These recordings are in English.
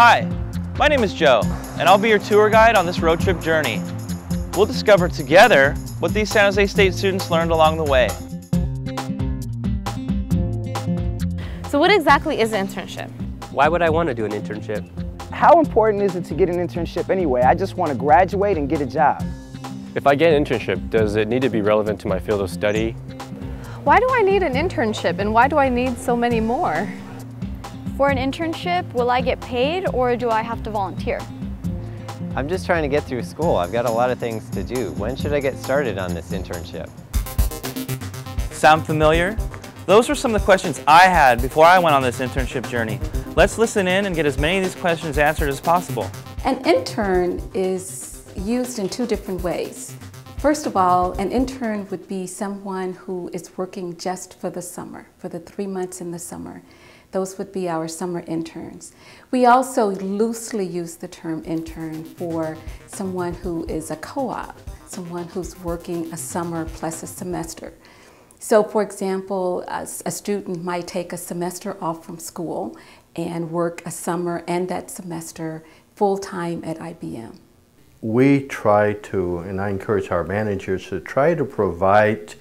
Hi, my name is Joe, and I'll be your tour guide on this road trip journey. We'll discover together what these San Jose State students learned along the way. So what exactly is an internship? Why would I want to do an internship? How important is it to get an internship anyway? I just want to graduate and get a job. If I get an internship, does it need to be relevant to my field of study? Why do I need an internship, and why do I need so many more? For an internship, will I get paid or do I have to volunteer? I'm just trying to get through school. I've got a lot of things to do. When should I get started on this internship? Sound familiar? Those were some of the questions I had before I went on this internship journey. Let's listen in and get as many of these questions answered as possible. An intern is used in two different ways. First of all, an intern would be someone who is working just for the summer, for the 3 months in the summer. Those would be our summer interns. We also loosely use the term intern for someone who is a co-op, someone who's working a summer plus a semester. So for example, a student might take a semester off from school and work a summer and that semester full-time at IBM. We try to, and I encourage our managers to try to provide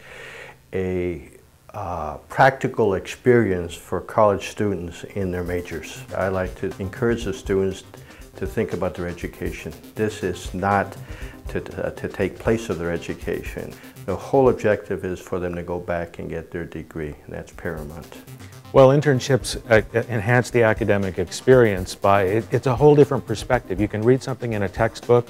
a practical experience for college students in their majors. I like to encourage the students to think about their education. This is not to take place of their education. The whole objective is for them to go back and get their degree, and that's paramount. Well, internships enhance the academic experience by, it's a whole different perspective. You can read something in a textbook,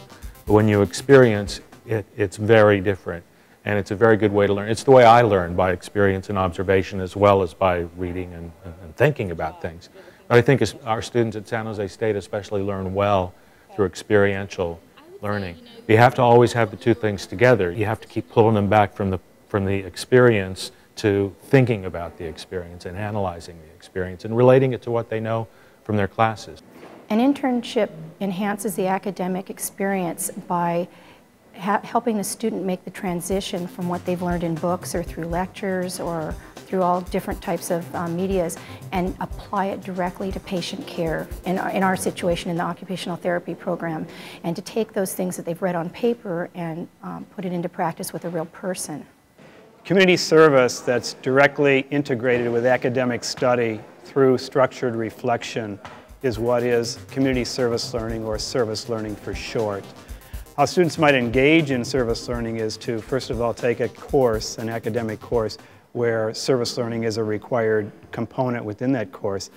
but when you experience it, it's very different. And it's a very good way to learn. It's the way I learn, by experience and observation, as well as by reading and thinking about things. But I think our students at San Jose State especially learn well through experiential learning. You have to always have the two things together. You have to keep pulling them back from the experience to thinking about the experience and analyzing the experience and relating it to what they know from their classes. An internship enhances the academic experience by helping the student make the transition from what they've learned in books or through lectures or through all different types of medias and apply it directly to patient care, in our situation in the occupational therapy program, and to take those things that they've read on paper and put it into practice with a real person. Community service that's directly integrated with academic study through structured reflection is what is community service learning, or service learning for short. How students might engage in service learning is to, first of all, take a course, an academic course, where service learning is a required component within that course.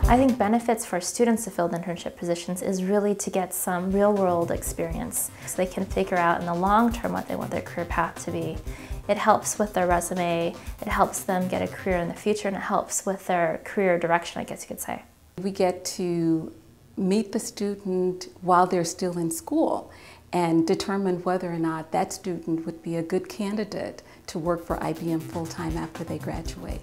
I think benefits for students to fill internship positions is really to get some real-world experience so they can figure out in the long term what they want their career path to be. It helps with their resume, it helps them get a career in the future, and it helps with their career direction, I guess you could say. We get to meet the student while they're still in school and determine whether or not that student would be a good candidate to work for IBM full-time after they graduate.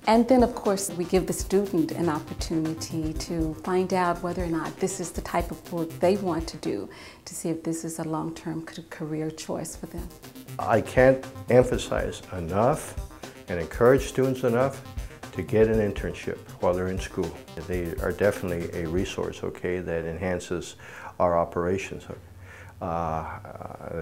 And then, of course, we give the student an opportunity to find out whether or not this is the type of work they want to do, to see if this is a long-term career choice for them. I can't emphasize enough and encourage students enough to get an internship while they're in school. They are definitely a resource, okay, that enhances our operations.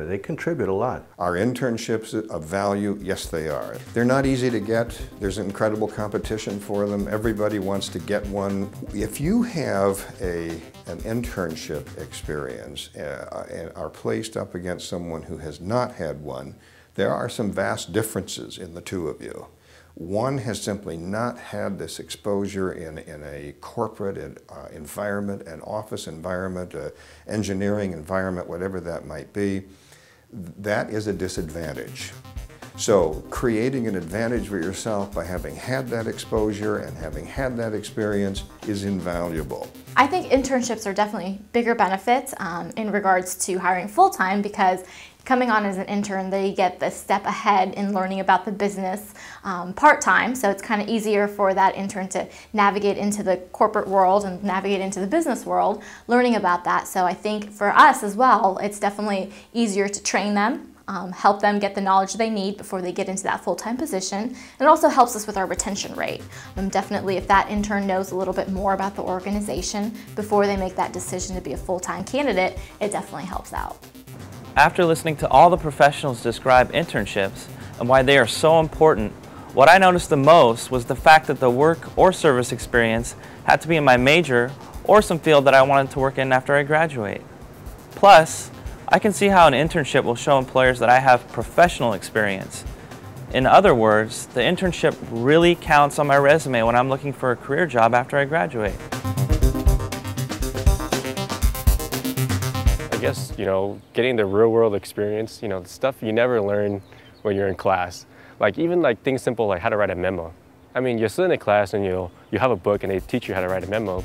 They contribute a lot. Are internships of value? Yes, they are. They're not easy to get. There's incredible competition for them. Everybody wants to get one. If you have an internship experience and are placed up against someone who has not had one, there are some vast differences in the two of you. One has simply not had this exposure in a corporate environment, an office environment, an engineering environment, whatever that might be. That is a disadvantage. So creating an advantage for yourself by having had that exposure and having had that experience is invaluable. I think internships are definitely bigger benefits in regards to hiring full-time, because coming on as an intern, they get the step ahead in learning about the business part-time, so it's kind of easier for that intern to navigate into the corporate world and navigate into the business world, learning about that. So I think for us as well, it's definitely easier to train them help them get the knowledge they need before they get into that full-time position. And it also helps us with our retention rate. Definitely if that intern knows a little bit more about the organization before they make that decision to be a full-time candidate, it definitely helps out. After listening to all the professionals describe internships and why they are so important, what I noticed the most was the fact that the work or service experience had to be in my major or some field that I wanted to work in after I graduate. Plus, I can see how an internship will show employers that I have professional experience. In other words, the internship really counts on my resume when I'm looking for a career job after I graduate. I guess, getting the real world experience, the stuff you never learn when you're in class. Like even like things simple like how to write a memo. I mean, you're still in a class and you have a book and they teach you how to write a memo.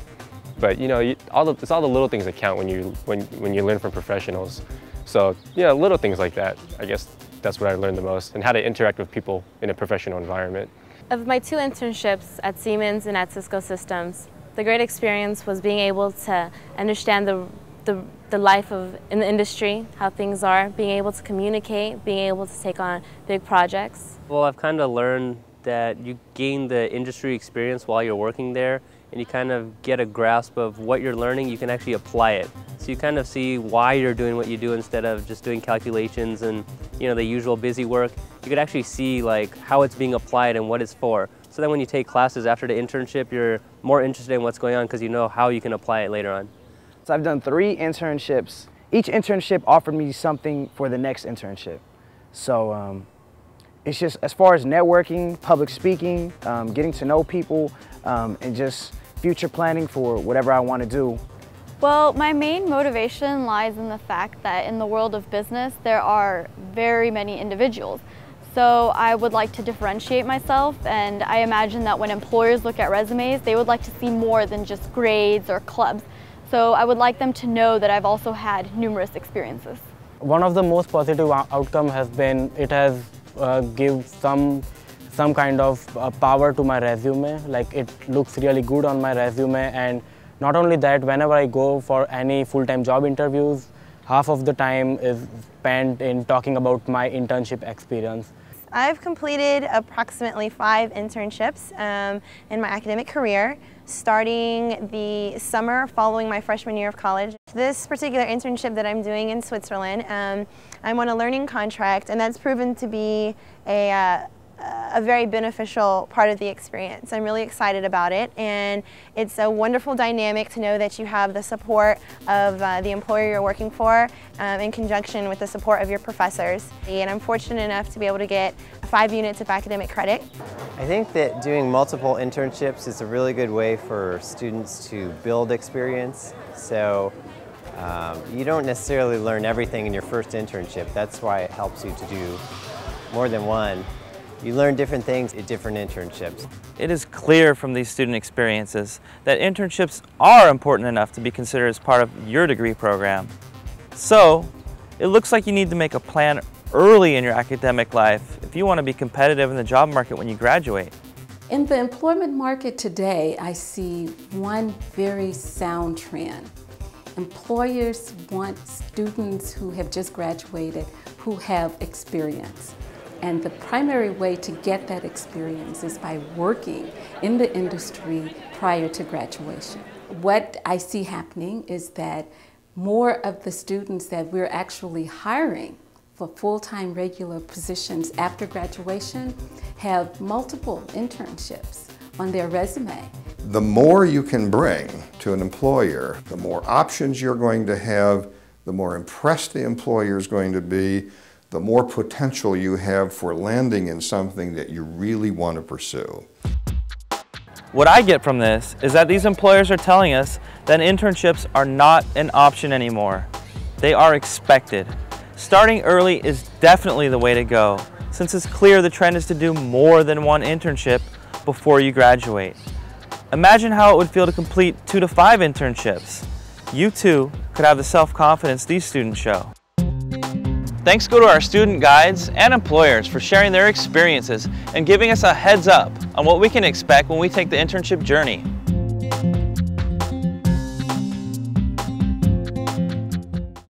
But it's all the little things that count when you learn from professionals. So little things like that. I guess that's what I learned the most, and how to interact with people in a professional environment. Of my 2 internships at Siemens and at Cisco Systems, the great experience was being able to understand the life in the industry, how things are, being able to communicate, being able to take on big projects. Well, I've kind of learned that you gain the industry experience while you're working there, and you kind of get a grasp of what you're learning. You can actually apply it. So you kind of see why you're doing what you do instead of just doing calculations and the usual busy work. You could actually see like how it's being applied and what it's for. So then when you take classes after the internship, you're more interested in what's going on because you know how you can apply it later on. So I've done 3 internships. Each internship offered me something for the next internship. So it's just as far as networking, public speaking, getting to know people, and just future planning for whatever I want to do. Well, my main motivation lies in the fact that in the world of business, there are very many individuals. So I would like to differentiate myself, and I imagine that when employers look at resumes, they would like to see more than just grades or clubs. So I would like them to know that I've also had numerous experiences. One of the most positive outcome has been it has give some kind of power to my resume. Like it looks really good on my resume, and not only that, whenever I go for any full-time job interviews, half of the time is spent in talking about my internship experience. I've completed approximately 5 internships in my academic career, starting the summer following my freshman year of college. This particular internship that I'm doing in Switzerland, I'm on a learning contract, and that's proven to be a very beneficial part of the experience. I'm really excited about it, and it's a wonderful dynamic to know that you have the support of the employer you're working for in conjunction with the support of your professors. And I'm fortunate enough to be able to get 5 units of academic credit. I think that doing multiple internships is a really good way for students to build experience. So you don't necessarily learn everything in your first internship. That's why it helps you to do more than one. You learn different things at different internships. It is clear from these student experiences that internships are important enough to be considered as part of your degree program. So, it looks like you need to make a plan early in your academic life if you want to be competitive in the job market when you graduate. In the employment market today, I see one very sound trend. Employers want students who have just graduated who have experience. And the primary way to get that experience is by working in the industry prior to graduation. What I see happening is that more of the students that we're actually hiring for full-time regular positions after graduation have multiple internships on their resume. The more you can bring to an employer, the more options you're going to have, the more impressed the employer is going to be, the more potential you have for landing in something that you really want to pursue. What I get from this is that these employers are telling us that internships are not an option anymore. They are expected. Starting early is definitely the way to go, since it's clear the trend is to do more than one internship before you graduate. Imagine how it would feel to complete 2 to 5 internships. You too could have the self-confidence these students show. Thanks go to our student guides and employers for sharing their experiences and giving us a heads up on what we can expect when we take the internship journey.